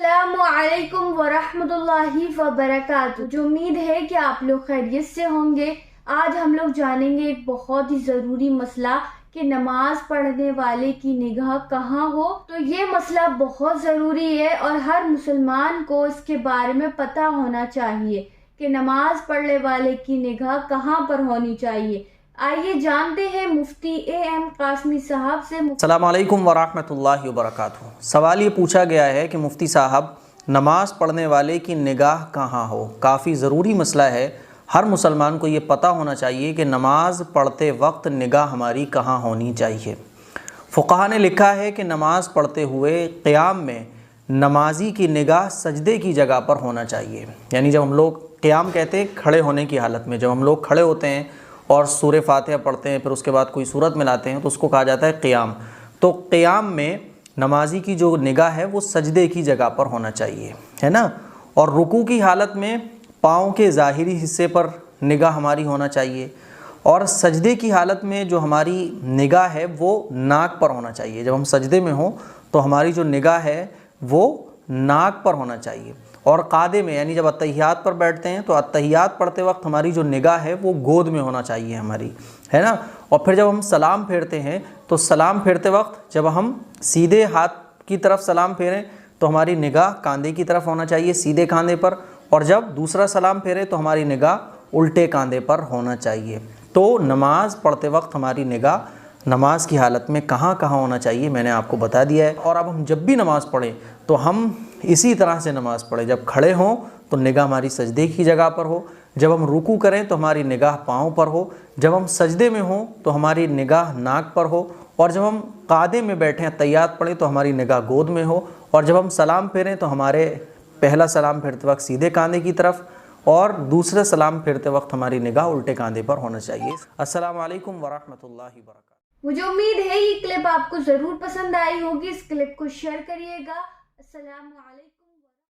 السلام علیکم ورحمۃ اللہ وبرکاتہ۔ مجھے امید ہے کہ آپ لوگ خیریت سے ہوں گے۔ آج ہم لوگ جانیں گے ایک بہت ہی ضروری مسئلہ کہ نماز پڑھنے والے کی نگاہ کہاں ہو۔ تو یہ مسئلہ بہت ضروری ہے اور ہر مسلمان کو اس کے بارے میں پتہ ہونا چاہیے کہ نماز پڑھنے والے کی نگاہ کہاں پر ہونی چاہیے۔ آئیے جانتے ہیں مفتی اے.ایم. قاسمی صاحب سے۔ السلام علیکم ورحمۃ اللہ وبرکاتہ۔ سوال یہ پوچھا گیا ہے کہ مفتی صاحب نماز پڑھنے والے کی نگاہ کہاں ہو۔ کافی ضروری مسئلہ ہے، ہر مسلمان کو یہ پتہ ہونا چاہیے کہ نماز پڑھتے وقت نگاہ ہماری کہاں ہونی چاہیے۔ فقہا نے لکھا ہے کہ نماز پڑھتے ہوئے قیام میں نمازی کی نگاہ سجدے کی جگہ پر ہونا چاہیے۔ یعنی جب ہم لوگ قیام کہتے ہیں کھڑے ہونے کی حالت میں، جب ہم لوگ کھڑے ہوتے ہیں اور سورہ فاتحہ پڑھتے ہیں، پھر اس کے بعد کوئی سورت ملاتے ہیں تو اس کو کہا جاتا ہے قیام۔ تو قیام میں نمازی کی جو نگاہ ہے وہ سجدے کی جگہ پر ہونا چاہیے، ہے نا۔ اور رکوع کی حالت میں پاؤں کے ظاہری حصے پر نگاہ ہماری ہونا چاہیے، اور سجدے کی حالت میں جو ہماری نگاہ ہے وہ ناک پر ہونا چاہیے۔ جب ہم سجدے میں ہوں تو ہماری جو نگاہ ہے وہ ناک پر ہونا چاہیے۔ اور قعدے میں یعنی جب اتحیات پر بیٹھتے ہیں تو اتحیات پڑھتے وقت ہماری جو نگاہ ہے وہ گود میں ہونا چاہیے ہماری، ہے نا۔ اور پھر جب ہم سلام پھیرتے ہیں تو سلام پھیرتے وقت جب ہم سیدھے ہاتھ کی طرف سلام پھیریں تو ہماری نگاہ کاندھے کی طرف ہونا چاہیے، سیدھے کاندھے پر، اور جب دوسرا سلام پھیرے تو ہماری نگاہ الٹے کاندھے پر ہونا چاہیے۔ تو نماز پڑھتے وقت ہماری نگاہ نماز کی حالت میں کہاں کہاں ہونا چاہیے میں نے آپ کو بتا دیا ہے۔ اور اب ہم جب بھی نماز پڑھیں تو ہم اسی طرح سے نماز پڑھیں، جب کھڑے ہوں تو نگاہ ہماری سجدے کی جگہ پر ہو، جب ہم رکوع کریں تو ہماری نگاہ پاؤں پر ہو، جب ہم سجدے میں ہوں تو ہماری نگاہ ناک پر ہو، اور جب ہم قعدے میں بیٹھیں تحیات پڑھیں تو ہماری نگاہ گود میں ہو، اور جب ہم سلام پھیریں تو ہمارے پہلا سلام پھیرتے وقت سیدھے کاندھے کی طرف، اور دوسرا سلام پھیرتے وقت ہماری نگاہ الٹے کاندھے پر ہونا چاہیے۔ السلام علیکم ورحمۃ اللہ وبرکاتہ۔ مجھے امید ہے یہ کلپ آپ کو ضرور پسند آئی ہوگی۔ اس کلپ کو شیئر کریے گا۔ السلام علیکم۔